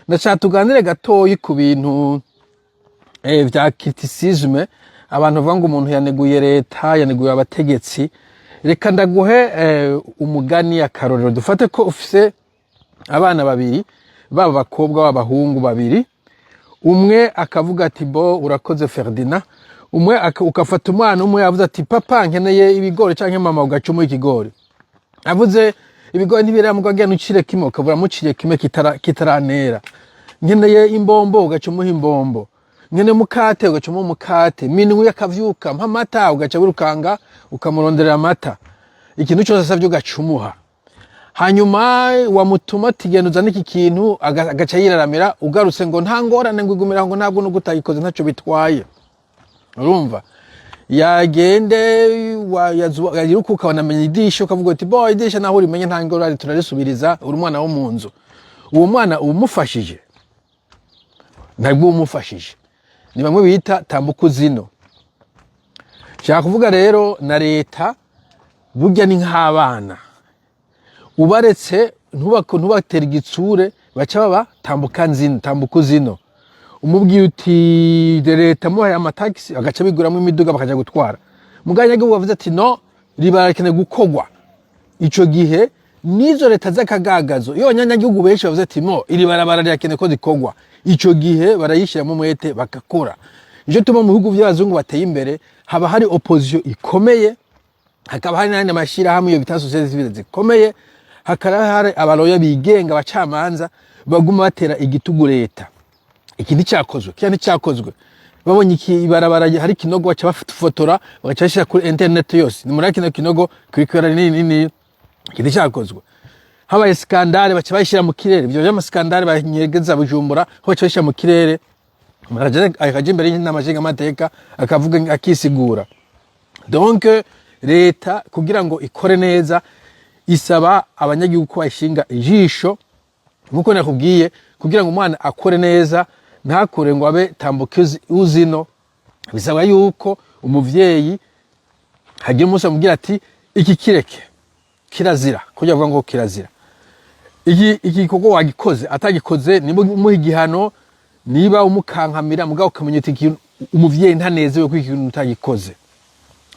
ndashaka tuganire gatoyi ku bintu vya criticisme abantu bavuga ngo umuntu yaneguye leta yaneguye abategetsi. Reka ndaguhe umugani akarorero. Dufate ko ufise abana babiri, baba bakobwa b'abahungu babiri, umwe akavuga ati bo urakoze Ferdinand, umwe ukafata umwana umwe yavuze ati papa nkeneye ibigori canke mama ugacuma ikigori. Avuze ibigori ntibirera mugwagira nucire kimwe ukabura mucire kimwe kitaranera. Nkeneye imbombo ugacuma imbombo. Nkeneye mukate ugacuma mukate. Minwe yakavyuka mpa mata ugaca burukanga ukamuronderera amata. Ikintu cyose asavye ugacumuha. Hanyuma wamutuma tigenda uzana iki kintu agaca yiraramira ugarutse ngo nta ngorane ngo igumira ngo ntabwo nugutayikoze ntaco bitwaye. Urumva? Yagende yagiruka ukabonamenya idisho ukavuga ati bo idisho naho urimenye nta ngorane turarisubiriza uri umwana wo munzu. Uwo mwana umufashije ntabwo umufashije. Ni bamwe bita tambuka zino. Cyaka kuvuga rero na leta burya ni nk'abana. Ubaretse ntubatera igitsure baca baba tambuka zino. Umubwiye uti leta muhaye amataxi agaca biguramo imiduga bakaja gutwara. Muganya gwo bavuze ati no ribarakene gukogwa. Ico gihe nizo leta zakagagazo iyo abanyagihugu benshi bavuze ati mo iri barabara ryakene ko zikogwa. Ico gihe barayishira mu mwete bakakora. Ijo tuma mu bihugu by'abazungu bateye imbere haba hari opposition ikomeye, hakaba hari n'andi mashira hamwe yo bita societe civile zikomeye, hakaba hari abaloya bigenga bacamanza baguma batera igitugu leta. Iki nticyakozwe, cyane cyakozwe. Babonye iki barabara hari kinogo baca bafotora bagacashira kuri internet yose. Ni muri kino kinogo kwikora nini iki cyakozwe. Habaye skandale baca bayishira mu kirere. Byo byama skandale banyegeza Bujumbura ho baca bayishira mu kirere. Maraje akaje imbere y'inamajenga amateka akavuga akisigura. Donc leta kugira ngo ikore neza isaba abanyagihugu ko bashinga ijisho nkuko nakubwiye kugira ngo umwana akore neza ntakore ngo abe tambuka uzino. Bisaba yuko umuvyeyi hagira umunsi amubwira ati iki kireke kirazira kugira ngo kirazira iki koko wagikoze atagikoze niba umuha igihano niba umukankamira mugabo ukamenya ati umuvyeyi ntanezewe ko ikintu utagikoze.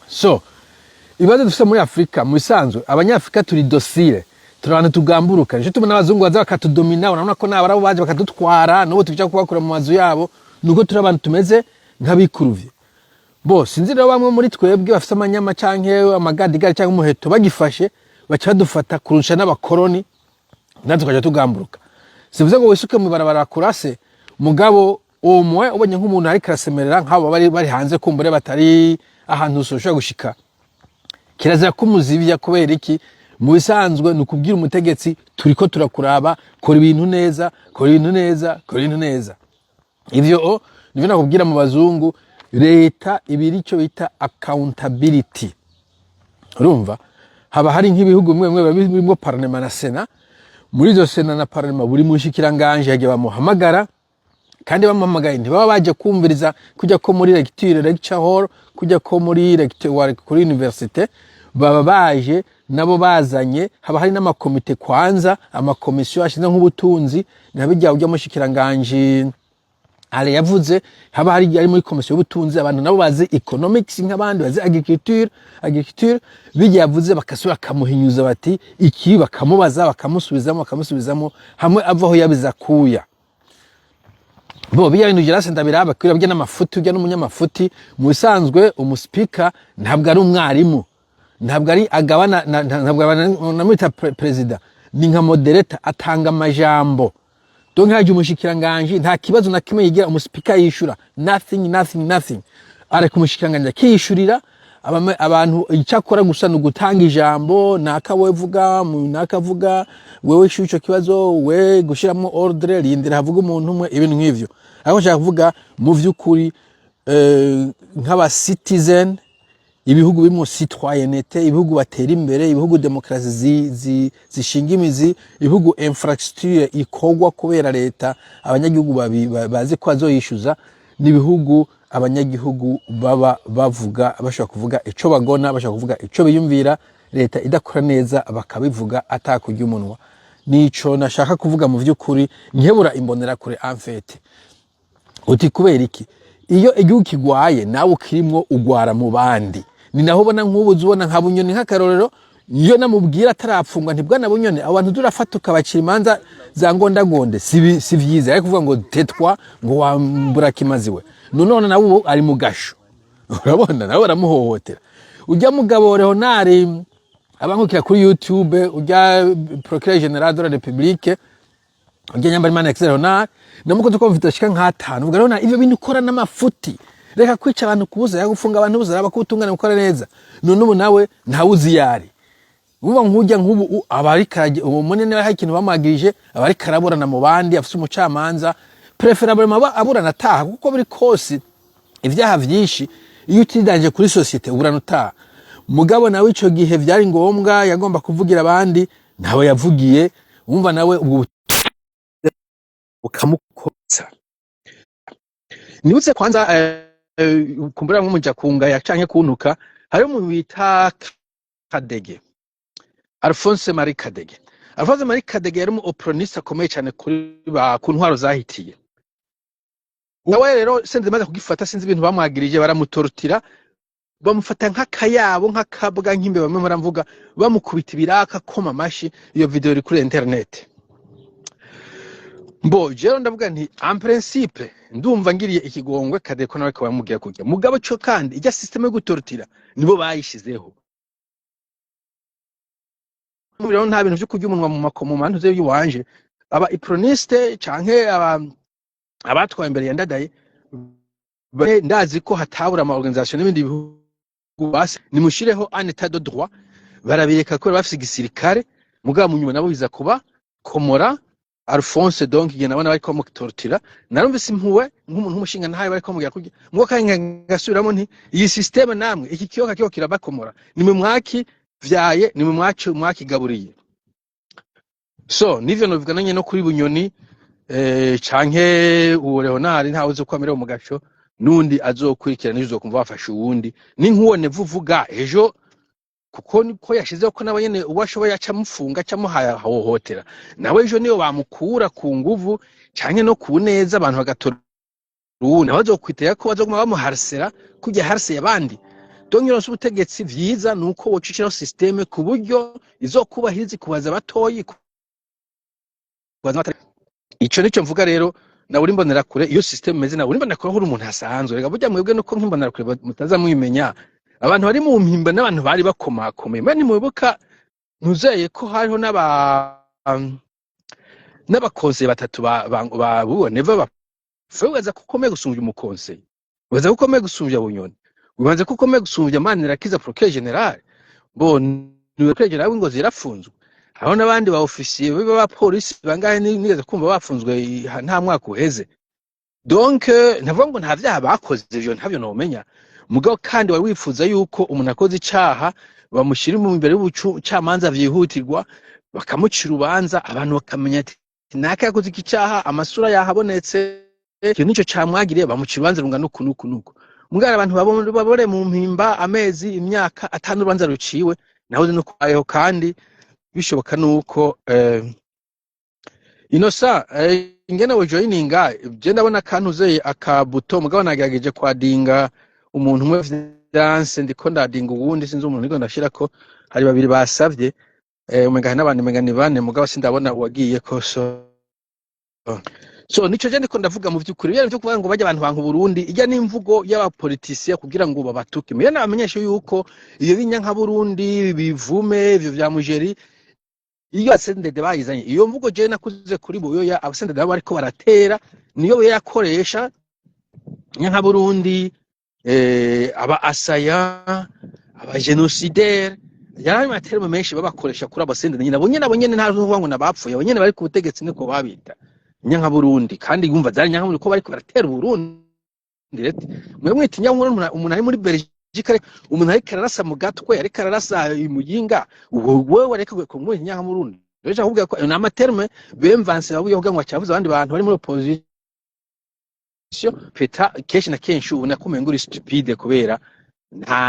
So ibaze dufite muri Afrika mu bisanzwe abanyafrika turi docile turana tugamburuka je tubona abazungu baza bakatudomina urabona ko nabara baje bakadutwara no tujya kubakura mu mazu yabo nuko turi abantu tumeze nkabikuruvye. Bo sinzira bamwe muri twebwe bafite amanyama canke amagadigari canke umuheto bagifashe baca dufata kurusha n'abakoroni nazo kaje tugamburuka. Sivuze ngo wisuke mu barabara kurase mugabo umwe ubonye nk'umuntu ari karasemerera nk'abo bari hanze kumbure batari ahantu ushobora gushika. Kirazira kumuzibya kubera iki mu bisanzwe nukubwira umutegetsi turiko turakuraba kora ibintu neza kora ibintu neza kora ibintu neza. Ivyo nivyo nakubwira mu bazungu leta ibiri cyo bita accountability. Urumva haba hari nk'ibihugu bimwe birimo parlement na sena. Muri zo sena na parlement buri mushikiranganje yagiye bamuhamagara kandi bamuhamagaye ntibaba baje kumviriza kujya ko muri lecture hall kujya ko muri lecture kuri university baba baje nabo bazanye. Haba hari n'amakomite kwanza amakomisiyo ashinzwe nk'ubutunzi nabijya ujya mushikiranganje ale yavuze. Haba hari muri komisiyo y'ubutunzi abantu nabo bazi economics nk'abandi bazi agriculture bijya yavuze bakasura kamuhinyuza bati iki bakamubaza bakamusubizamo hamwe avaho yabiza kuya. Bo biya bintu girase ndabiraba kwirabye n'amafuti ujya n'umunyamafuti mu bisanzwe umuspeaker ntabwo ari umwarimu ntabwo ari agabana ntabwo namwita president ni nka moderator atanga amajambo. Donc haje umushikiranganje nta kibazo na kimwe yigira umuspeaker yishura nothing are kumushikiranganje kiyishurira abantu icyakora gusa no gutanga ijambo nakawevuga nakavuga wewe shucho kibazo we gushiramo ordre rindira havuga umuntu umwe ibintu nk'ivyo. Aho nshaka kuvuga mu vy'ukuri nk'aba citizen ibihugu bimo citoyenneté ibihugu batera imbere ibihugu demokrasi zishinga imizi ibihugu infrastructure ikogwa kubera leta abanyagihugu bazi ko azoyishuza n'ibihugu abanyagihugu baba bavuga bashaka kuvuga ico bagona bashaka kuvuga ico biyumvira leta idakora neza bakabivuga atakurya umunwa. nico nashaka kuvuga mu vy'ukuri nkebura imbonera kure amfete uti kubera iki iyo igihugu kigwaye nawe ukirimwo ugwara mu bandi ni naho ubona nk'ubuzi ubona nka Bunyoni nk'akarorero iyo namubwira atarapfungwa ntibwana Bunyoni abantu turafata ukabacira imanza za ngondagonde si vyiza ariko kuvuga ngo tetwa ngo wambura kimaziwe none nawe ubu ari mu gasho urabona nawe baramuhohotera ujya mugabo Leonard abankukira kuri YouTube ujya Procureur General de la République ujya Nyambarimana Leonard namuko tukomvita shika nka5 uvuga Leonard ivyo bintu ukora n'amafuti reka kwica abantu kubuza yagufunga abantu buza bakutungana gukora neza none ubu nawe ntawuzi yari uba nkujya nk'ubu abarikaje umunene wa ikintu bamagirije abarikarabura mu bandi afise umucamanza preferablement aburana taha kuko biri kose ivyaha vyinshi iyo utidanje kuri societe uburana utaha mugabo nawe ico gihe vyari ngombwa yagomba kuvugira abandi nawe yavugiye umva nawe ubwo ukamukotsa nibutse kwanza kumbura nk'umuja kunga yacanke kuntuka hari mu bita Kadege Alphonse Marie Kadege Alphonse Marie Kadege yari mu oproniste akomeye cyane kuri ku ntwaro zahitiye nawe rero senze maze kugifata sinzi ibintu bamwagirije baramutorutira bamufata nk'akayabo nk'akabwa nk'imbe bamwe muramvuga bamukubita ibiraka koma mashi iyo video iri kuri internet mbo jero ndavuga nti en principe ndumva ngiriye ikigongwe Kadege ko nawe ko bamugiye kujya mugabo cyo kandi ijya system yo gutorutira nibo bayishizeho rero nta bintu byo kujya umunwa mu makomo mantu ze yiwanje aba iproniste canke abatwaye imbere yandadaye ndazi ko hatabura ama organisation n'ibindi bihugu base nimushireho un état de droit barabireka ko bafise igisirikare mugabo munyuma nabo biza kuba komora Alphonse donc igihe nabona bari ko mutortira narumvise impuwe nk'umuntu umushinga ntaye bari ko mugira kujya ngo kanga gasubiramo nti iyi systeme namwe iki kiyoka kiyo kirabakomora nimwe mwaki vyaye nimwe mwakigaburiye so nivyo novugananye no kuri Bunyoni canke uwo Leonard ntawe uzo kwamira mu gasho nundi azokurikirana nizo kumva bafasha uwundi ni nkuone vuvuga ejo kuko niko yashizeho ko nabanyene uwashoboye acamufunga camuhaya hohotera nawe ejo niyo bamukura ku nguvu canke no kuneza abantu bagatora uwundi bazokwitera ko bazoguma bamuharsera kujya harsera abandi dongero s'ubutegetsi vyiza nuko wocicira systeme ku buryo izokubahiriza kubaza batoyi ico nico mvuga rero na uri mbonera kure iyo system meze na uri mbonera kure umuntu hasanzwe rega burya mwebwe nuko nkimbonera kure mutaza mwimenya abantu bari mu mpimba n'abantu bari bakomakomeye mani mubuka ntuzeye ko hariho n'abakonse batatu ba never bafeweza kukomeye gusumvya umukonse weza kukomeye gusumvya Bunyoni wibanze kukomeye gusumvya Manirakiza Procureur General bo ni Procureur General ngo zirafunzwe aho nabandi ba officier baba police bangahe nigeze kumva bafunzwe nta mwaka uheze donc navuga ngo nta vyaha bakoze ivyo ntabyo no menya mugabo kandi wari wifuza yuko umuntu akoze icaha bamushira mu imbere y'ubucamanza vyihutirwa bakamucira ubanza abantu bakamenya ati naka yakoze icaha amasura yahabonetse cyo nico camwagiriye bamucira ubanza rungana nuko mugara abantu babore mu mpimba amezi imyaka atanu ubanza ruciwe naho no kwayeho kandi bishoboka nuko inosa ingene we joininga je ndabona kantuzeye akabuto mugabo nagerageje kwadinga umuntu umwe dance ndiko ndadinga uwundi sinzi umuntu niko ndashira ko hari babiri basavye umenga n'abandi megani bane mugabo sindabona wagiye ko so nico je ndiko ndavuga mu vyukuri byo kuvuga ngo bajya abantu bantu Burundi ijya n'imvugo y'abapoliticiens kugira ngo babatuke mwe nabamenyeshe yuko iyo binyanka Burundi bivume ivyo vya mujeri iyo asendede bayizanye iyo mvugo je nakuze kuri bo ya abasendede bariko baratera niyo yakoresha nyanka Burundi aba asaya aba genocidaire yari amaterme menshi babakoresha kuri abasendede nyina bonyene nta ruvuga ngo nabapfuye bonyene bari ku butegetsi niko babita nyanka Burundi kandi yumva zari nyanka Burundi ko bariko baratera Burundi direct mwe mwitinya umuntu ari muri Belgique umuntu ari kararasa mu gatwe ari kararasa imuyinga wewe wareka ko mwe nyanka Burundi rero avuga ko na amaterme bemvanse bavuga ngo cyavuze abandi bantu bari muri opposition peta keshi na kenshi ubona ko menguri stupide kubera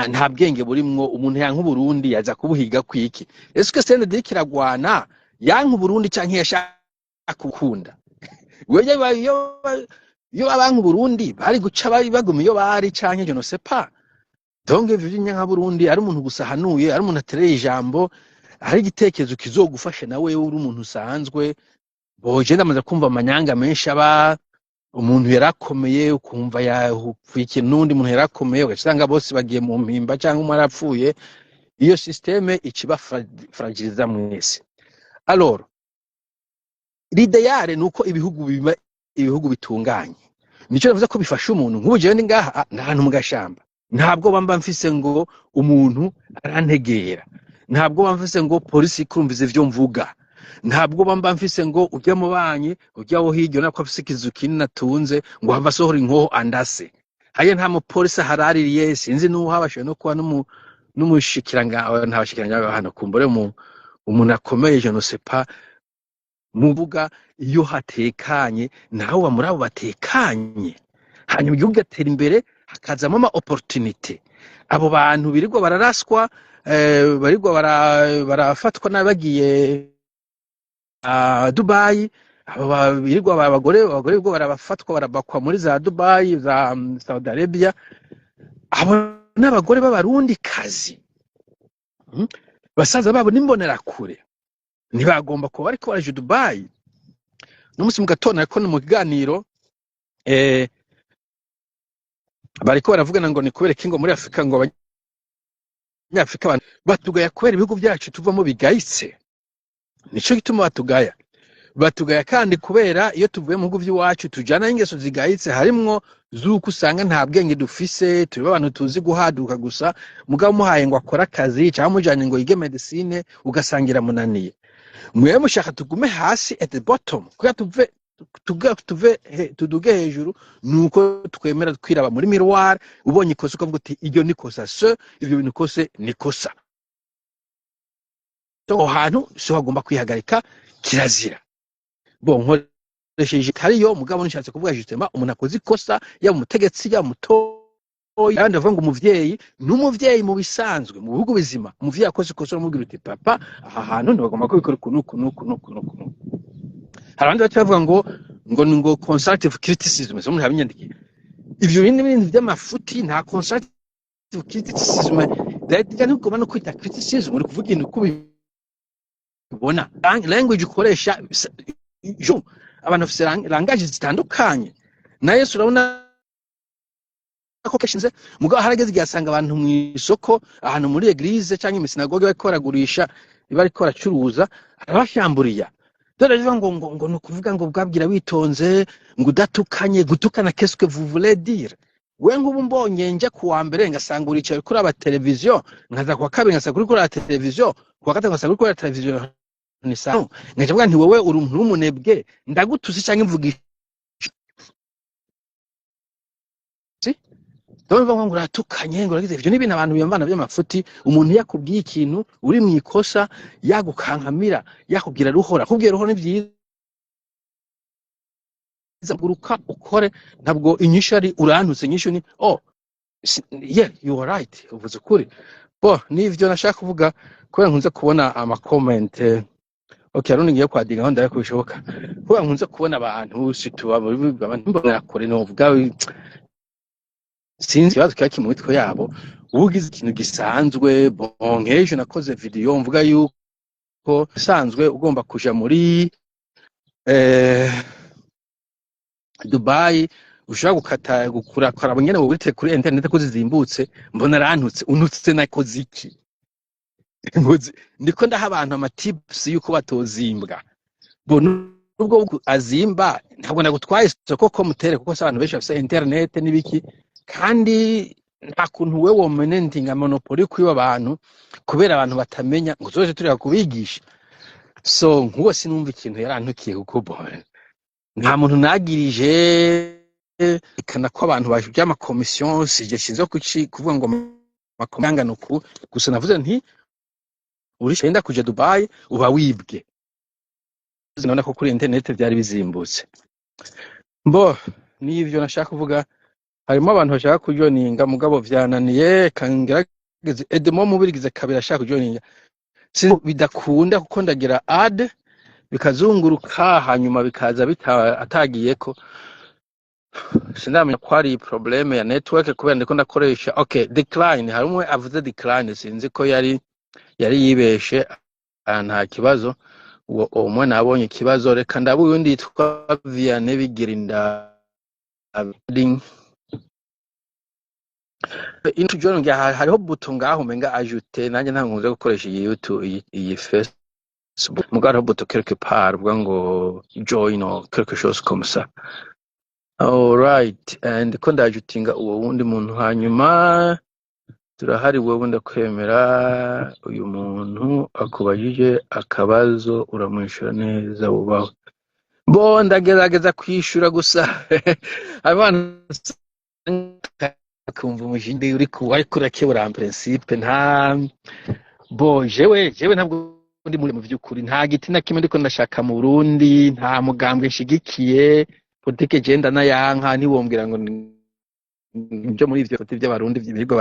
nta bwenge burimwo umuntu yanka Burundi yaza kubuhiga kwiki eske sende kiragwana yanka Burundi canke yashaka gukunda wewe yo abantu Burundi bari guca bari baguma iyo bari canke je ne sais pas. Donc ivyo nka Burundi ari umuntu gusahanuye ari umuntu atereye ijambo hari igitekerezo kizogufasha nawe uri umuntu usanzwe boje ndamaze kumva amanyanga menshi aba umuntu yarakomeye ukumva yahufiye nundi muntu yarakomeye ugasanga bose bagiye mu mpimba cyangwa umwe arapfuye iyo systeme ikiba fragiliza mwese. Alors l'idéal nuko ibihugu bitunganye nico navuze ko bifasha umuntu nk'ubuje ndi ngaha n'ahantu mu gashamba ntabwo bamba mfise ngo umuntu arantegera ntabwo bamfise ngo polisi ikurumvize ivyo mvuga ntabwo bamba mfise ngo ujya mu banyi ujyaho hiryo nako afise ikizu kinini natunze ngo hava sohora inkoho andase haye nta mu polisi haraririye sinzi n'uwo habashe no kuba n'umushikiranga ntabashikiranga hano kumbure umuntu akomeye je ne sais pas muvuga iyo hatekanye naho wa muri abo batekanye hanyuma igihugu gatera imbere hakazamo ama opportunity abo bantu birirwa bararaswa barirwa barafatwa n'abagiye Dubai abo birirwa abagore birirwa barabafatwa barabakwa muri za Dubai za Saudi Arabia abo n'abagore b'abarundi kazi basaza babo nimbonera kure ntibagomba kuba ariko baraje Dubai n'umunsi mu gatondo ariko no mu kiganiro bariko baravugana ngo ni kubereka ngo muri Afrika ngo abanyafrika batugaya kubera ibihugu byacu tuvamo bigayitse nico gituma batugaya kandi kubera iyo tuvuye mu bihugu by'iwacu tujana ingeso zigayitse harimwo zuko usanga nta bwenge dufise turi abantu tuzi guhaduka gusa mugabo muhaye ngo akora akazi cyangwa mujanye ngo yige medicine ugasangira munaniye mwe mushaka tugume hasi at the bottom kuya tuduge hejuru nuko twemera twiraba muri miroir ubonye ikosa ukavuga uti iryo nikosa ivyo bintu kose nikosa to hantu so hagomba kwihagarika kirazira bon nkoresheje kariyo mugabo nishatse kuvuga justement umuntu akoze ikosa ya mutegetsi ya muto yandi avuga ngo umuvyeyi n'umuvyeyi mu bisanzwe mu bihugu bizima umuvyeyi akoze ikosa umubwira uti papa aha hantu ntibagomba kubikora kunuku harandi bavuga ngo constructive criticism so muri habinyandikiye ivyo bintu by'amafuti nta constructive criticism dahita nuko bano kwita criticism uri kuvuga ibintu kubibona language ukoresha jo abantu bafite language zitandukanye na Yesu urabona ko keshinze mugabo harageze igasanga abantu mu isoko ahantu muri eglise cyangwa imisinagoge bariko baragurisha bariko baracuruza arabashyamburiya dore ngo nukuvuga ngo bwabwira witonze ngo udatukanye gutukana qu'est-ce que vous voulez dire we ngubu mbonye nje kuwa mbere ngasanga uricaye kuri aba televiziyo nkaza kwa kabiri ngasanga kuri aba televiziyo kwa gatatu ngasanga kuri aba televiziyo ni sawa ngavuga nti wewe uri umuntu w'umunebwe ndagutusi cyangwa imvugisha dore ngo uratukanye ngo uragize ivyo n'ibintu abantu biyambana by'amafuti umuntu yakubwiye ikintu uri mu ikosa yagukankamira yakubwira ruhora kubwira ruhora n'ivyiza guruka ukore ntabwo inyishu ari urantutse inyishu ni yeah you are right uvuze ukuri nivyo nashaka kuvuga kubera nkunze kubona ama comment okay arone ngiye kwadiga aho ndaya kubishoboka kubera nkunze kubona abantu situba abantu mbona kure no vuga sinzi kibazo cyaki mu mitwe yabo ubugize ikintu gisanzwe nk'ejo nakoze video mvuga yuko sanzwe ugomba kuja muri Dubai ushaka gukata gukura kora nyene wurite kuri internet ko zizimbutse mbona arantutse unutse nakoze iki ndiko ndaha abantu ama tips yuko batozimbwa nubwo azimba ntabwo nagutwaye isoko ko mutere kuko abantu benshi bafite internet n'ibiki kandi nta kuntu we womenentinga monopoly kwiba abantu kubera abantu batamenya ngo zoje turi kubigisha so nkuwo sinumva ikintu yarantukiye kuko nta muntu nagirije ikana ko abantu baje by'ama commission sije shinzo kuvuga ngo makomangano ku gusa navuze nti urishenda kuja Dubai uba wibwe none ko kuri internet byari bizimbutse nivyo nashaka kuvuga harimo abantu bashaka kujoninga mugabo vyananiye kangerageze edemo mubirigize kabira ashaka kujoninga bidakunda kuko ndagira add bikazunguruka hanyuma bikaza atagiyeko. Sindamenya ko ari probleme ya network kubera ndiko ndakoresha decline. Hari umwe avuze decline, sinzi ko yari yibeshe. Nta kibazo, uwo umwe nabonye ikibazo. Reka ndabuye undi yitwa Vianney Bigirinda join hariho buto ngaho menga ajute, nanjye nta nkunze gukoresha iyi YouTube iyi Facebook, mugabo buto quelque part bwa ngo join or quelque chose comme ça. Alright, and ko ndajutinga uwo wundi muntu, hanyuma turahari wewe ndakwemera. Uyu muntu akubajije akabazo uramwishura neza ubaho. Bo ndagerageza kwishura gusa abantu kumva umujinde uri kurakebura en principe. Nta bo jewe ntabwo ndi muri mu byukuri, nta giti na kimwe ndiko ndashaka mu Burundi, nta mugambwe nshigikiye. Politike genda na yanka ntiwombwira ngo byo muri ivyo kote by'abarundi by'ibigo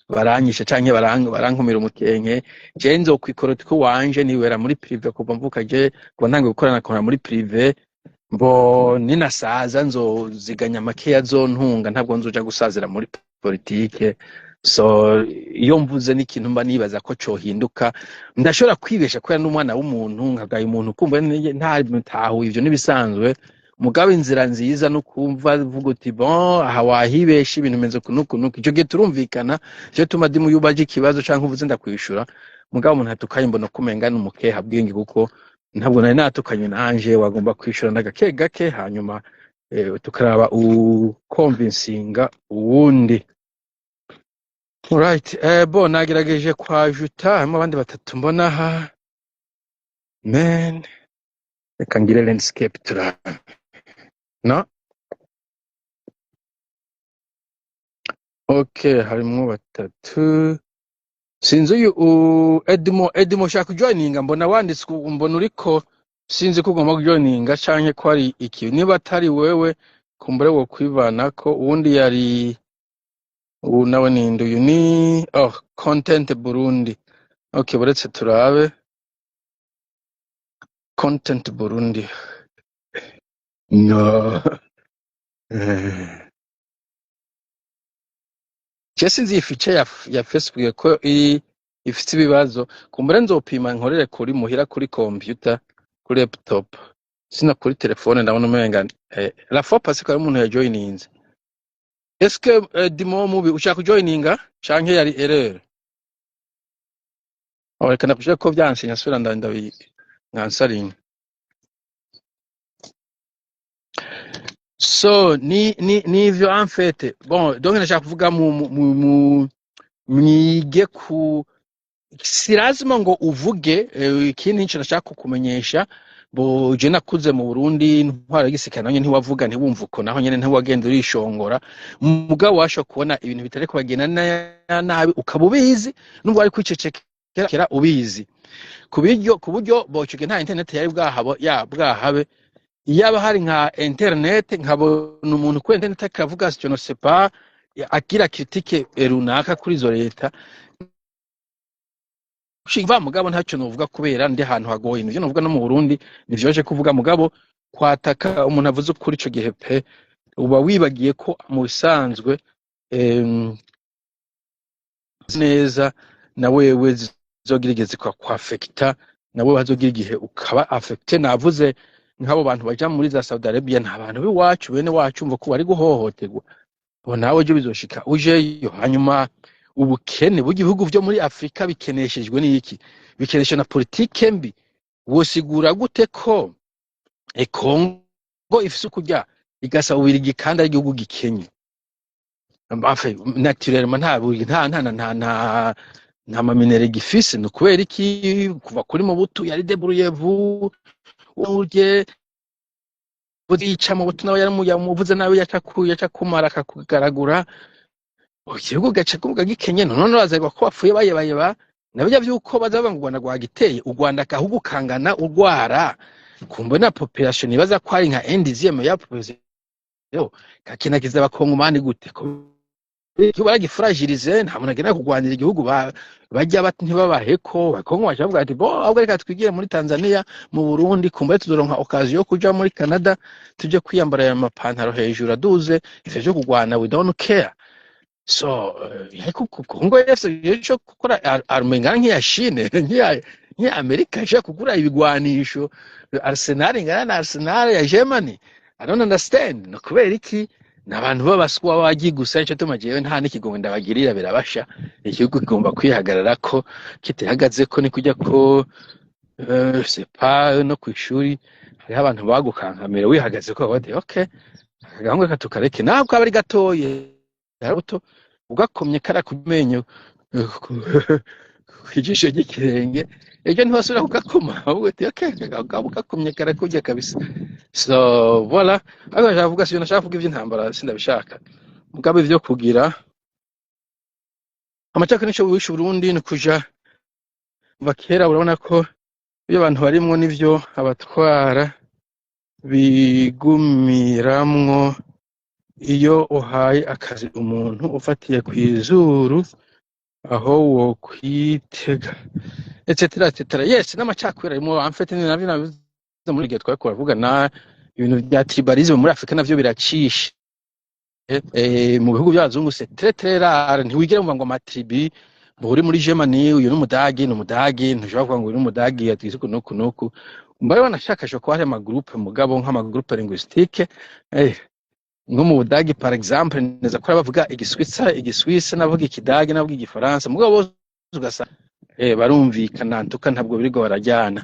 baranyisha canke barankumira umukenke. Je nzo kwikoroti ko wanje niwera muri prive kuva mvuka je kuba ntange gukorana muri prive. Mbo ninasaza nzo ziganya make ntunga, ntabwo nzoja gusazira muri politike. So iyo mvuze n'ikintu mba nibaza ko cohinduka, ndashobora kwibesha ko n'umwana w'umuntu nkagaye umuntu kumva nta mutaho, ivyo nibisanzwe. Mugabo inzira nziza no kumva vuga uti bon aha wahibesha ibintu meze kunuku ico gihe turumvikana. Je tumadi mu yubaje ikibazo canke uvuze ndakwishura. Mugabo umuntu atukaye mbona kumenga n'umukeha bwingi, kuko ntabwo nari natukanye nanje wagomba kwishura ndagake gake, hanyuma tukaraba convincinga uwundi. Alright, bo nagerageje kwajuta harimo abandi batatu mbona ha man. Reka ngire landscape tura no harimo batatu. Sinzi uyu Edmo shaka joininga, mbona wanditse mbona uriko, sinzi ko ugomba joininga canke ko ari iki. Niba atari wewe kumbure wo kwivana ko uwundi yari nawe ninde uyu ni Content Burundi. Buretse turabe Content Burundi. No sinzi ifice ya Facebook ko ifite ibibazo. Kumbure nzopima nkorere kuri muhira kuri computer kuri laptop, sina kuri telefone. Ndabona umenga la fois passée ko umuntu ya joininze. Est-ce que Dimo mubi ushaka joininga canke yari erreur? Reka nakuje ko byansinya sura ndabi nkansaringa. So nivyo en fait. Bon donc nashaka kuvuga mwige ku sirazima ngo uvuge ikindi nico nashaka kukumenyesha. Bo je nakuze mu Burundi, ntwara gisikana nyene ntiwavuga ntiwumva uko, naho nyene ntiwagenda urishongora. Mugabo washo kubona ibintu bitari kubagena nabi ukabubizi, nubwo ari kwicecekera ubizi ku buryo bocuge nta internet yari bwahabe. Yaba hari nka internet nkabona umuntu ku internet akavuga je ne sais pas akira critique runaka kuri zo leta shiva. Mugabo ntacyo novuga kubera ndi ahantu hagoye. Nivyo novuga no mu Burundi nivyoje kuvuga. Mugabo kwataka umuntu avuze kuri ico gihe pe uba wibagiye ko mu bisanzwe neza na wewe zizogirigeze kwa affecta, na wewe hazogira igihe ukaba affecté. Navuze nk'abo bantu baja muri za Saudi Arabia, nta bantu biwacu bene wacu mva ko bari guhohoterwa. Bo nawe je bizoshika ujeyo. Hanyuma ubukene bw'ibihugu byo muri Afrika bikeneshejwe n'iki? Bikenesha na politike mbi. Wosigura gute ko Kongo ifise kujya igasa ubirigi kandi ari igihugu gikenye? Naturellement nta maminere gifise. No kubera iki kuva kuri mu butu yari debrouillez-vous urye buzica mu butu nawe yaramuvuze nawe yacakumara akakugaragura. Igihugu gace kuvuga gikenye none bazagwa ko bapfuye bayeba nabyo byuko bazaba ngo Rwanda rwagiteye. U Rwanda kahugu kangana urwara kumbe na population ibaza ko ari nka NDZM ya population kakinagiza abakongomani gute ko igihugu baragifuragirize nta muntu agenda kugwanira igihugu bajya bati ntibabaheko bakongo bacavuga ati bo ahubwo reka twigire muri Tanzania mu Burundi kumbe tuzoronka okaziyo yo kuja muri Canada tuje kwiyambara aya mapantaro hejuru aduze ivyo vyo kugwana we don't care. So Kongo yose cyo gukora arumengana nk'iya Chine nk'iya Amerika cyo kugura ibigwanisho Arsenal ingana na Arsenal ya Germany. I don't understand. No kubera iki n'abantu babaswa bagiye gusa icyo tumajewe nta n'ikigongo ndabagirira birabasha igihugu kigomba kwihagarara ko kitihagaze ko ni kujya ko sepa no kwishuri hari abantu bagukankamira wihagaze ko bade okay agahungu katukareke nabwo abari gatoye garuto ugakomye kara kumenyo kwijisho gikirenge ejo ntibasubira kugakoma ahubwo ati okay gakomye kara kujya kabisa. So voilà ako javuga sio nashaka kuvuga ivy'intambara sindabishaka mugabe ivyo kugira amacaka nico wishe Burundi nukuja bakera urabona ko iyo abantu barimwo nivyo abatwara bigumiramwo iyo uhaye akazi umuntu ufatiye kwizuru aho wo kwitega etc. Yes n'amacakwera arimo amfete ni navyo muri gihe twari kuravugana ibintu bya tribalisme muri Afrika navyo biracisha mu bihugu by'abazungu c'est très rare ntiwigere mvuga ngo amatribi uri muri Germany uyu n'umudagi ntushobora kuvuga ngo uyu n'umudagi yatwize kunuku mbaye wanashakasha ko hari amagroupe mugabo nk'amagroupe linguistique nko mu Budagi par exemple neza ko bavuga igiswisse navuga ikidagi navuga igifaransa mugabo bose ugasa barumvikana ntuka ntabwo birigo barajyana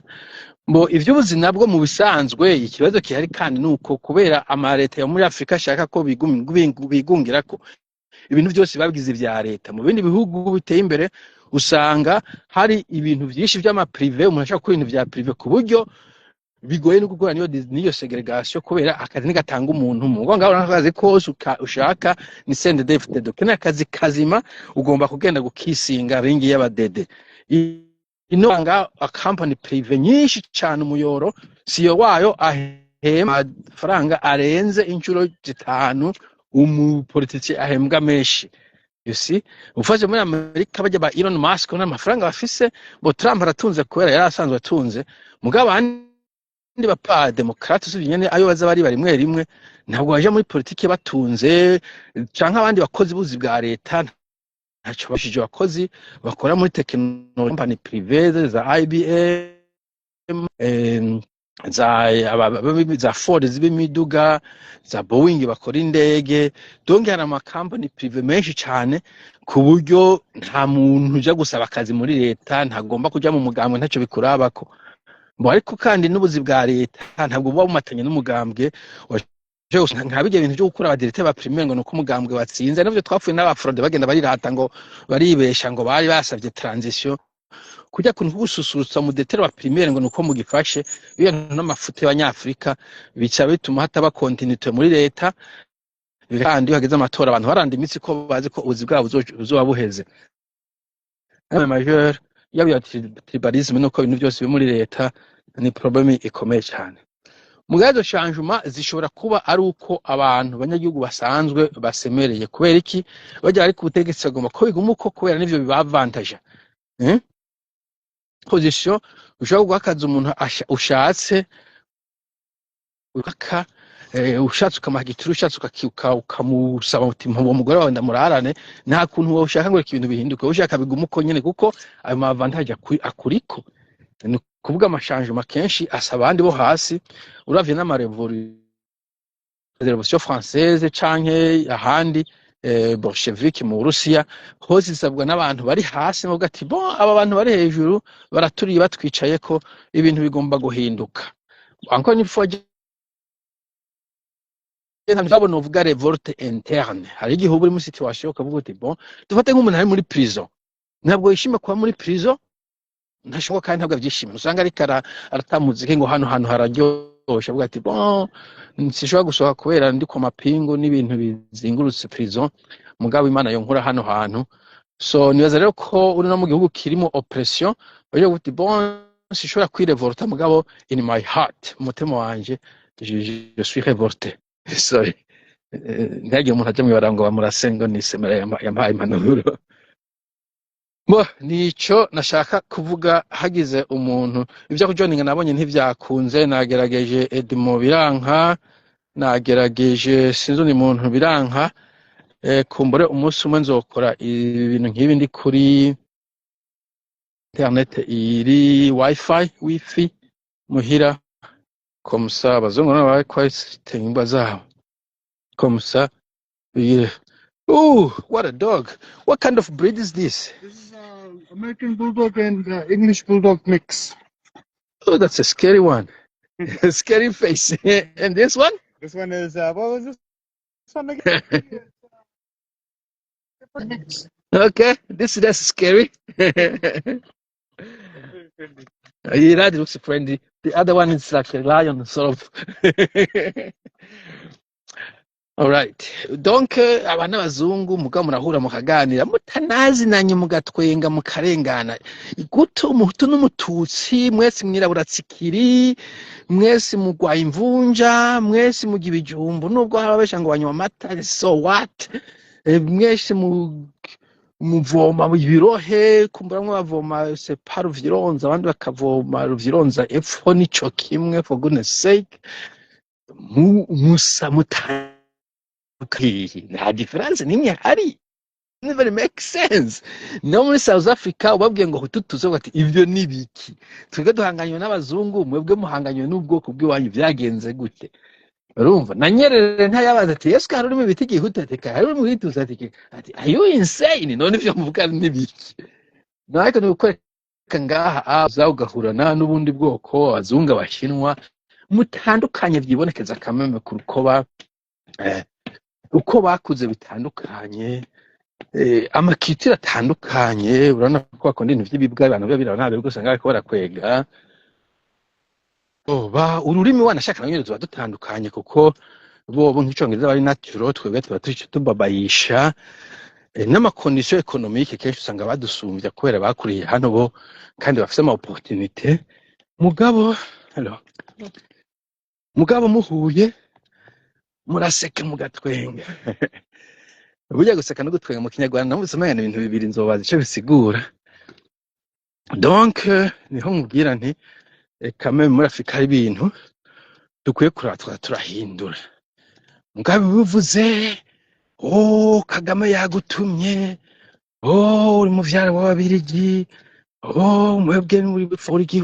mbo ivy'ubuzi nabwo mu bisanzwe ikibazo kihari kandi nuko kubera amareta yo muri Afrika ashaka ko bigungira ko ibintu byose babigize vya leta mu bindi bihugu biteye imbere usanga hari ibintu byinshi by'amaprive umuntu ashaka ko ibintu vya prive ku buryo bigoye no gukora niyo segregation kubera akazi nigatanga umuntu mu ngo ngaho nakazi kose ushaka ni send defte do kena akazi kazima ugomba kugenda gukisinga ringi y'abadede inonga a company prive nyinshi cyane umuyoro siyo wayo ahema faranga arenze inshuro 5 umupolitiki ahembwa menshi. You see ufashe muri Amerika bajya ba Elon Musk n'amafaranga bafise bo Trump aratunze kubera yari asanzwe atunze mugabo ndi bapa demokrate nyene ayo baza bari rimwe ntabwo baje muri politike batunze canke abandi bakozi buzi bwa leta ntaco bashije abakozi bakora muri technology company private za IBM za Ford z'imiduga za Boeing bakora indege donge hari ama company prive menshi cyane ku buryo nta muntu uja gusaba akazi muri leta ntagomba kuja mu mugambwe ntaco bikurabako mbo ariko kandi n'ubuzi bwa leta ntabwo buba bumatanye n'umugambwe nkabije ibintu byo gukura abadirite ba primaire ngo nuko umugambwe watsinze navyo twapfuye n'abafrode bagenda barirata ngo baribesha ngo bari basavye transition kujya kuntu gususurutsa mu detero wa primaire ngo nuko mugifashe iyo n'amafuti y'abanyafrika bica bituma hataba continuité muri leta kandi hageze amatora abantu baranda imitsi ko bazi ko ubuzi bwabo buzoba buheze majeur yabiya tribalisme nuko ibintu byose biri muri leta ni problème ikomeye cyane mugazo changement zishobora kuba ari uko abantu banyagihugu basanzwe basemereye kubera iki bajya ari ku butegetsi bagomba ko biguma uko kubera nivyo bibavantage position ushaka guhakaza umuntu ushatse ukaka ushatse ukamagitira ushatse ukamusaba uti mpo umugore wawe ndamurarane nta kuntu wowe ushaka ngo ibintu bihinduke ushaka biguma uko nyene kuko ayo mavantage akuriko ni kuvuga amashangement kenshi asaba abandi bo hasi uravye n'amarevolution française canke ahandi bolshevik mu Rusiya hose isabwa n'abantu bari hasi ngo ati bon aba bantu bari hejuru baraturiye batwicaye ko ibintu bigomba guhinduka encore une fois ntabwo uvuga revolte interne hari igihe uri muri situation ukavuga uti bon dufate nk'umuntu ari muri prison ntabwo yishime kuba muri prison ntashobora kandi ntabwo abyishimira usanga ariko aratamuzike ngo hano hararyosha avuga ati bon sishobora gusohoka kubera ndi ku mapingo n'ibintu bizingurutse prison mugabo Imana yo nkura hano hantu so nibaza rero ko uri no mu gihugu kirimo oppression baje guti bon sishobora kwirevolta mugabo in my heart umutima wanje je suis révolté sorry ntihagire umuntu ajya mwibara ngo bamurase ngo nisemera yampaye impanuro. Bo nico nashaka kuvuga. Hagize umuntu ibyo kujoninga nabonye ntivyakunze, nagerageje Edmo biranka, nagerageje sinzi ni muntu biranka. Kumbure umunsi umwe nzokora ibintu nk'ibi ndi kuri internet iri wifi muhira, komsa abazungu nabo bakwise ingwa zabo komsa bigire. Ooh, what a dog. What kind of breed is this? This is American Bulldog and English Bulldog mix. Oh, that's a scary one. Scary face. And this one? This one is, what was this one again? Mix. Okay, that's scary. Yeah, that looks friendly. The other one is like a lion, sort of. All right. Donc aba n'abazungu mugabo murahura mukaganira mutanazi nanyu mugatwenga mukarengana. Gute umuhutu n'umututsi mwese mwirabura tsikiri, mwese mugwaye imvunja, mwese mugiye ibijumbu nubwo hababesha ngo banywa amata, so what? Mwese muvoma ibirohe, kumburamwe bavoma separo vironza, abandi bakavoma ruvyironza epfo nico kimwe, for goodness sake. Musa muta nta difference nimwe hari. Never make sense. No muri South Africa ubabwiye ngo hututuzo bati ivyo nibiki. Twebwe duhanganywe n'abazungu, mwebwe muhanganywe n'ubwoko bw'iwanyu byagenze gute? Urumva na Nyerere ntayabaza ati yesu hari urimo ibiti gihutateka, hari urimo hituza ati are you insane? None ivyo muvuga nibiki? Nako nukwereka ngaha aza ugahurana n'ubundi bwoko abazungu abashinwa mutandukanye byibonekeza kameme kurukoba uko bakuze bitandukanye, amakitira atandukanye. Urana ko bakunda ibintu by'ibibwa abantu babira ntabe gusanga ariko barakwega. Ba ururimi wanashaka nanyene tuba dutandukanye kuko bo nk'icongereza bari natural, twebwe tuba tubabayisha. N'amakondisiyo ekonomike kenshi usanga badusumbya kubera bakuriye hano bo kandi bafite ama opportunité. Mugabo muhuye muraseka mugatwenga. Burya guseka no gutwenga mu Kinyarwanda namutse mayana ibintu bibiri nzobaza ico bisigura. Donc niho mubwira nti kameme muri Afrika hari ibintu dukwiye kuratwa turahindura. Mugabe bivuze Kagame yagutumye, uri mu vyara w'ababirigi, mwebwe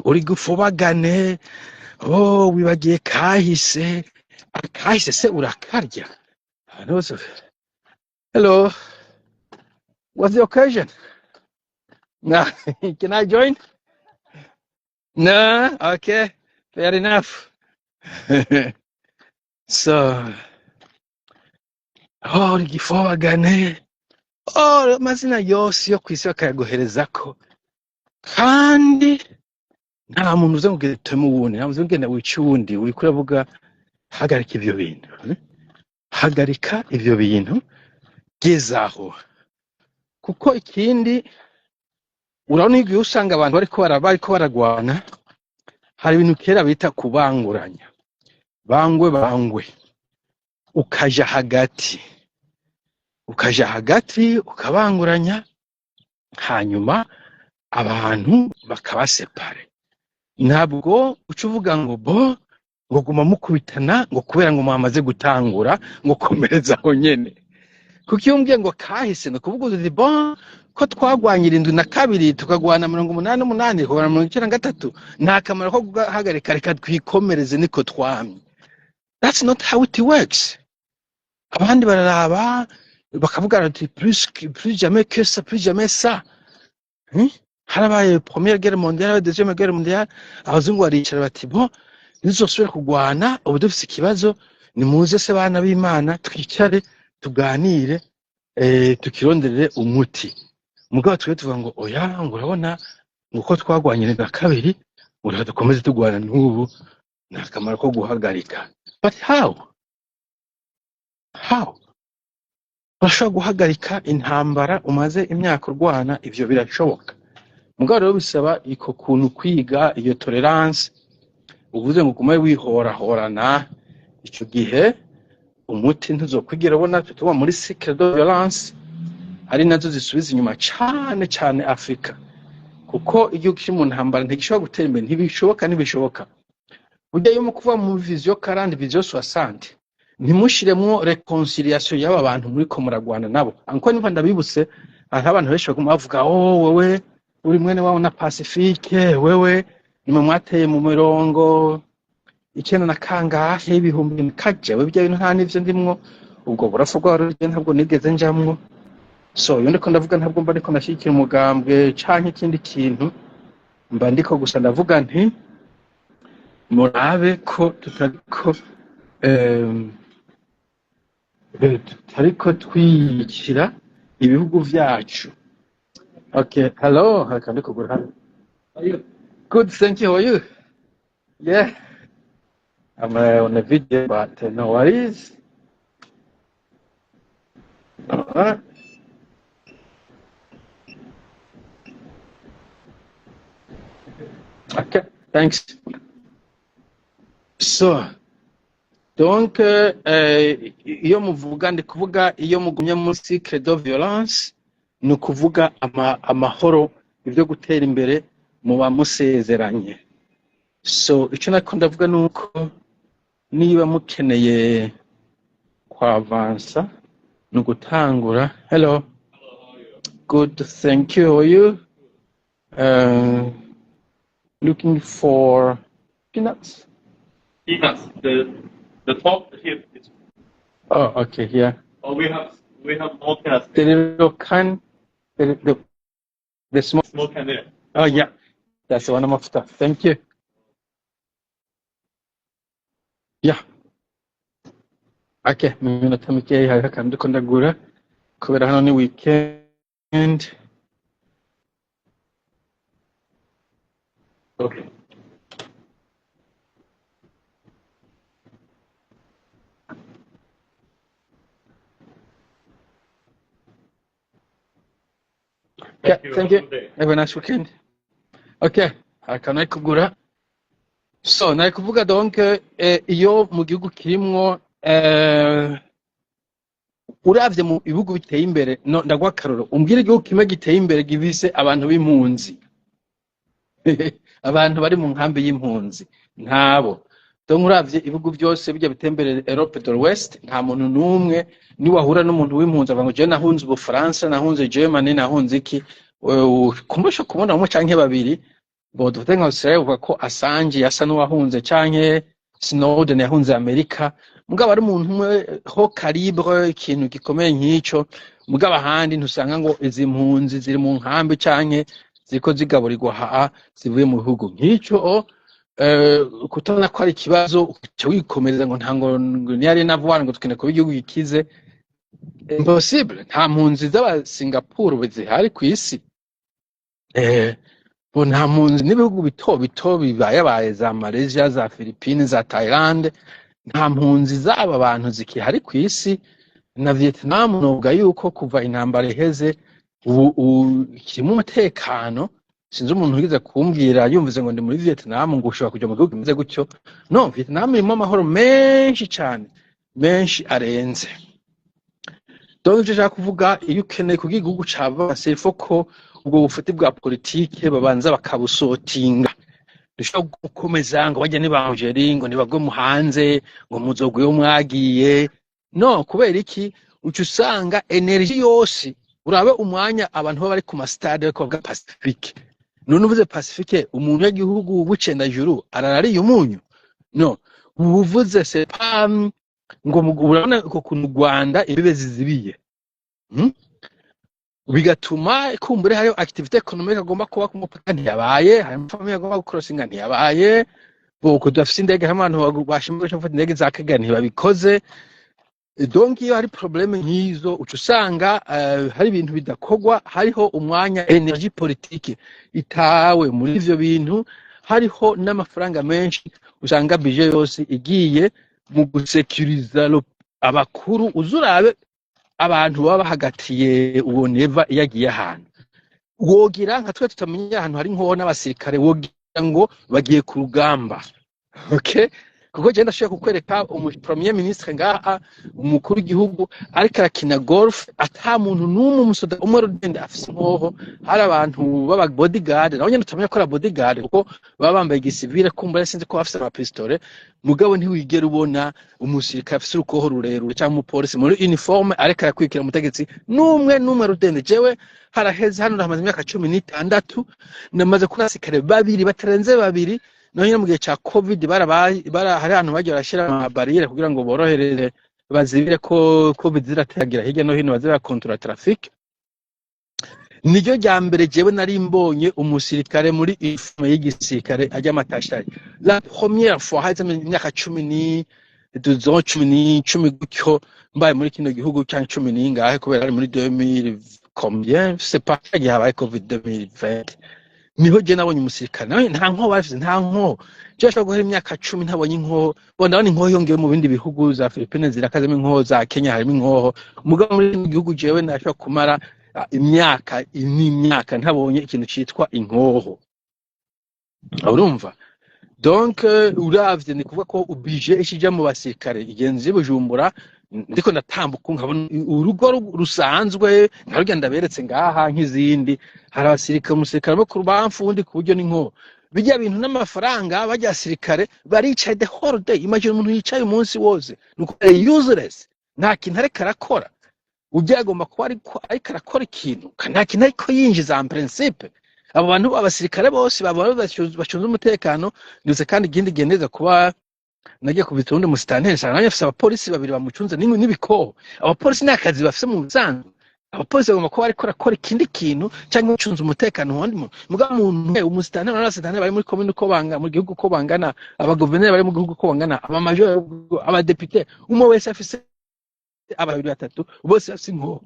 uri gufubagane, wibagiye kahise. Kahise se urakarya? Hello, what's the occasion? Nah, can I join? No, okay, fair enough. So, rigifobagane, amazina yose yo kwisi bakayagoherezako, kandi nta muntu uze ngo giteme uwundi, nta muntu uze ngo wice uwundi. Uri kuravuga hagarika ivyo bintu, hagarika ivyo bintu, gezaho. Kuko ikindi urabona igihe usanga abantu bariko baragwana, hari ibintu kera bita kubanguranya, bangwe ukaja hagati ukabanguranya, hanyuma abantu bakabasepare. Ntabwo ucuvuga ngo ngo guma mukubitana ngo kubera ngo mwamaze gutangura ngo komereza aho nyene. Kuko iyo mbwiye ngo kahise no kuvuga uti ko twagwanyira 72 tukagwana 88 kubana 93 nta kamaro ko guhagarika reka twikomereze niko twamye. That's not how it works. Abandi bararaba bakavuga ati plus jamais que ça, plus jamais ça. Harabaye première guerre mondiale, deuxième guerre mondiale, abazungu baricara bati nizosubira kugwana ubu dufise ikibazo, nimuze se bana b'Imana twicare tuganire tukironderere umuti. Mugabo twe tuvuga ngo oya, ngo urabona nguko twagwanyire na kabiri ura dukomeze tugwana n'ubu nta kamaro ko guhagarika. But how bashobora guhagarika intambara umaze imyaka urwana? Ivyo birashoboka. Mugabo rero bisaba iko kuntu kwiga iyo tolerance. Uvuze ngo kumaye wihorahorana, ico gihe umuti ntuzokwigira ubona tuba muri cycle de violence ari nazo zisubiza inyuma cyane Afrika kuko igihugu kiri mu ntambara ntigishobora gutera imbere ntibishoboka burya yo mu kuva mu vision 40 vision 60 ntimushiremwo reconciliation y'aba bantu muri ko muragwana nabo anko niba ndabibutse aho abantu benshi baguma bavuga wewe uri mwene wawe na Pacifique wewe nimwe mwateye mu mirongo icyenda na kangahe ibihumbi kaje we bya bintu nta nivyo ndimwo ubwo burafu rwa rugendo ntabwo nigeze njamwo so yo ndiko ndavuga ntabwo mba ndiko nashyikira umugambwe canke ikindi kintu mba ndiko gusa ndavuga nti murabe ko tutariko twiyikira ibihugu vyacu. Okay, hello, hakandi kugura hano. Good, thank you. How are you? Yeah, I'm on a video, but no worries. Alright. Okay, thanks. So, donc, iyo muvuga ndi kuvuga iyo mugumye muri cycle de violence ni ukuvuga amahoro ibyo gutera imbere muba musezeranye. So icyo nako ndavuga nuko niba mukeneye kwavansa no gutangura. Hello. Good, thank you. How are you? Looking for peanuts. Peanuts. The top here is. Oh, okay, here. Oh, we have more peanuts. The little can, the small. Small can there. Oh yeah, that's one of my stuff. Thank you. Yeah. Okay, minota mikeyi hari akantu ko ndagura kubera hano ni weekend. Okay. Yeah, thank you. Have a nice weekend. Okay, akantu kugura. So, nari kuvuga donc iyo mu gihugu kirimwo uravye mu bihugu biteye imbere no ndagwa karoro umbwire igihugu kimwe giteye imbere givise abantu b'impunzi. Abantu bari mu nkambi y'impunzi ntabo. Donc uravye ibihugu byose bijya bitembere Europe de l'Ouest nta muntu numwe ni wahura n'umuntu w'impunzi avango je nahunze Ubufaransa nahunze Germany nahunze iki kumbusha kubona umwe canke babiri bo dufite nka Australia uvuga ko Assange yasa n'uwahunze canke Snowden yahunze Amerika mugabo ari umuntu umwe ho calibre ikintu gikomeye nk'ico mugabo ahandi ntusanga ngo izi mpunzi ziri mu nkambi canke ziko zigaburirwa zivuye mu bihugu nk'ico kutabona ko ari ikibazo uca wikomereza ngo ntango niyari navuga ngo tukene ko igihugu gikize impossible nta mpunzi z'aba Singapore zihari ku isi bo nta mpunzi n'ibihugu bito bibaye za Malaysia za Philippines za Thailand nta mpunzi z'aba bantu zikihari ku isi na Vietnam novuga yuko kuva intambara iheze ubu kirimo umutekano sinzi umuntu ugize kumbwira yumvize ngo ndi muri Vietnam ngo ushobora kujya mu gihugu kimeze gutyo no Vietnam irimo amahoro menshi cyane menshi arenze. Donc ivyo nshaka kuvuga iyo ukeneye kugira igihugu c'avanse il faut ko ubwo bufate bwa politike babanza bakabusotinga dushobora gukomeza ngo bajya niba Algeria ngo nibagwe mu hanze ngo muzogwe yo mwagiye no kubera iki ucu usanga energy yose urabe umwanya abantu bari ku ma stade ko bwa Pacifique none uvuze Pacifique umuntu y'igihugu bucenda juru ararariye umunyu no uvuze sepam ngo urabona ko ku Rwanda ibibe zizibiye bigatuma kumbure hariyo activité économique agomba kuba ku mupaka ntiyabaye hari famille agomba gukrosinga ntiyabaye boko dufite indege abantu bashimisha gufata indege za Kagame ntibabikoze. Donc iyo hari problème nk'izo uca usanga hari ibintu bidakogwa hariho umwanya energy politique itawe muri ivyo bintu hariho n'amafaranga menshi usanga budget yose igiye mu gusecuriza abakuru uzurabe abantu baba bahagatiye uwo neva yagiye ahantu wogira nka twe tutamenya ahantu hari nko n'abasirikare wogira ngo bagiye ku rugamba. Okay, kuko je ndashaka kukwereka premier ministre ngaha umukuru w'igihugu ariko arakina golf ata muntu n'umwe umusoda umwe rudende afise inkoho hari abantu baba bodyguard naho nyene tutamenya ko ari bodyguard kuko baba bambaye igisivile kumbura sinzi ko bafise amapistole mugabo ntiwigera ubona umusirikare afise urukoho rurerure cyangwa umupolisi muri uniforme ariko arakwikira umutegetsi n'umwe rudende jewe haraheze hano hamaze imyaka 16 namaze kunasikare babiri batarenze babiri no nyine mu gihe cya covid hari ahantu bagiye barashyira amabariyeri kugira ngo boroherere bazibire ko covid zirateragira hirya no hino bazira kontora traffic niryo rya mbere jewe nari mbonye umusirikare muri uniforme y'igisirikare ajya amatashari la première fois haze imyaka 10 gutyo mbaye muri kino gihugu cyane 10 ningahe kubera ari muri 2000 combien c'est pas qu'il y avait covid 2020 niho je nabonye umusirikare nawe nta nko bafise nta nko je ashobora guhera imyaka 10 ntabonye inko ndabona inko yongeye mu bindi bihugu za Philippines zirakazemo inko za Kenya harimo inko mugabo muri igihugu jewe nashobora kumara imyaka ntabonye ikintu citwa inkoho urumva donc uravye ni kuvuga ko ubije ishija mu basirikare igenzi bujumbura ndiko natambuka nkabona urugo rusanzwe nkarugenda beretse ngaha nk'izindi hari abasirikare umusirikare bo kurubamfundi ku buryo n'inko bijya bintu n'amafaranga bajya asirikare baricaye the whole day imagine umuntu yicaye umunsi wose nuko useless nta kintu ariko arakora ujya agomba kuba ariko arakora ikintu nta kintu ariko yinjiza en principe abo bantu abasirikare bose baba bacunze umutekano ndetse kandi igindi gendeza kuba nagiye kubitonde mu stanteri sana nafise abapolisi babiri bamucunze n'ibikoho abapolisi n'akazi bafise mu nsanzwe abapolisi bagomba kuba ariko arakora ikindi kintu cyangwa ucunze umutekano wandi muga muntu umustanteri n'abasitanteri bari muri commune ko banga mu gihugu ko bangana abaguverineri bari mu gihugu ko bangana abamajor abadepite umwe wese afise ababiri batatu bose bafise inko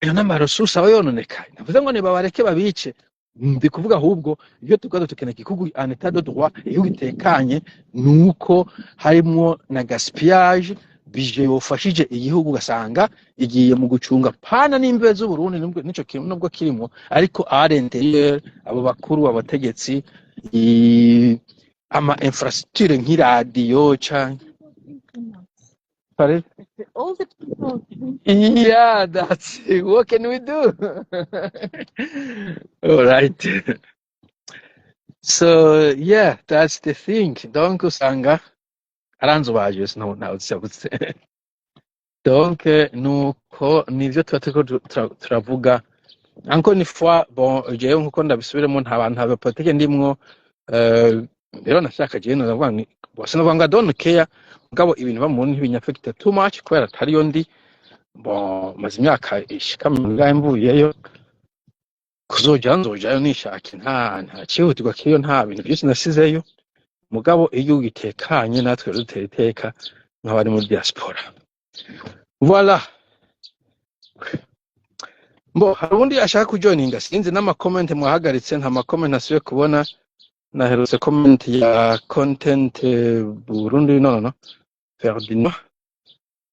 iyo n'amaresurse aba yononekaye navuze ngo nibabareke babice ndi kuvuga ahubwo iyo tugato tukeneye igihugu en état de droit iyo gitekanye nuko harimo na gaspillage bije yofashije igihugu gasanga igiye mu gucunga pana n'imbe z'u Burundi nico kintu nubwo kirimo ariko à l'intérieur abo bakuru abategetsi ama infrastructure nk'iradio cyangwa all the people. yeah, that's it. What can we do? All right. So yeah, that's the thing. Donc usanga aranzubaje no nawutse. Donc nuko nivyo turavuga encore une fois bon jewe nkuko ndabisubiremo nta bantu abapolitike ndimwo rero nashaka je no ndavuga ni bose no banga don't care mugabo ibintu bamuntu ntibinyafecte too much kubera atari yo ndi bon maze imyaka ishika ngahe mvuyeyo nzojayo nishaka nta cyihutirwa kiyo nta bintu byose nasizeyo mugabo iyo ugitekanye natwe dutera iteka nk'abari muri diaspora voilà Mbo harundi ashaka kujoininga sinzi n'ama comment mwahagaritse nta ma comment nasuye kubona naherutse comment ya content Burundi no Ferdinand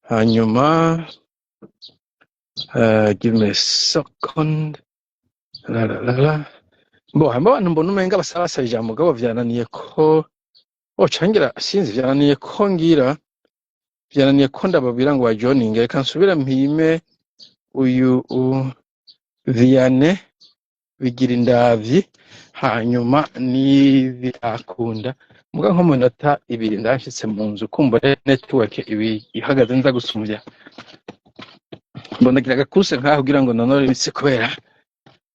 hanyuma give me a second la mbo hamba abantu mbona umenga basabasa ijambo gabo vyananiye ko cangira sinzi vyananiye ko ngira vyananiye ko ndababwira ngo bajoininge reka nsubira mpime uyu Vianney bigira indavyi hanyuma ni birakunda muga nko munota ibiri ndashitse mu nzu kumva network ibi ihagaze nza gusumvya mbondagira gakuse nkaho kugira ngo nanore bitse kubera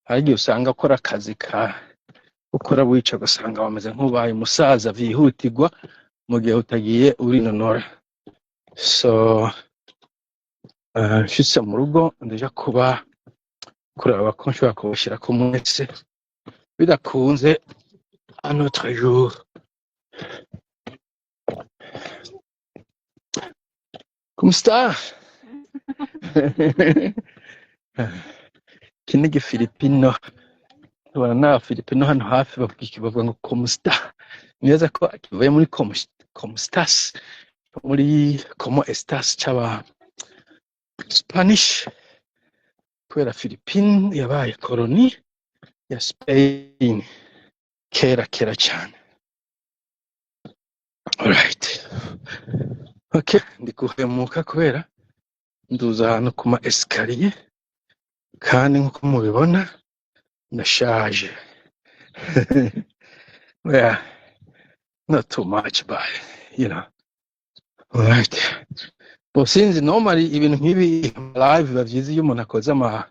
hari usanga akora akazi ka ukora wica gasanga bameze nk'ubaye umusaza vyihutirwa mu gihe utagiye urinonora so nshitse mu rugo ndaja kuba kuraba ko nshobora kubashira ko mwese bidakunze un autre jour Como está? Kinigi Filipino wana Filipino hano hafi bavuga ngo como está neza ko akivuye muri como estás muri como estás chaba Spanish kubera Philippines yabaye koloni ya Spain kera cyane Alright. Okay, ndi kuhemuka kubera nduza ahantu ku ma escalier kandi nkuko mubibona ndashaje. Yeah, not too much but you know. Alright. Bo sinzi normally ibintu nk'ibi live biba vyiza iyo umuntu akoze ama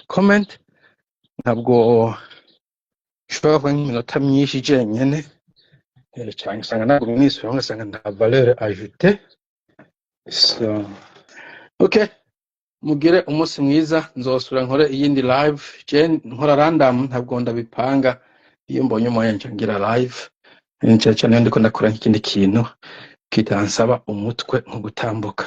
comment ntabwo ushobora kuba nk'iminota myinshi jenyene cyane usanga ntabwo mwisura ugasanga nta valeur ajoutée. So okay, mugire umunsi mwiza, nzosura nkore iyindi live. Je nkora random, ntabwo ndabipanga, iyo mbonye umwanya ngira live cyane ndiko ndakora nk'ikindi kintu kitansaba umutwe nko gutambuka.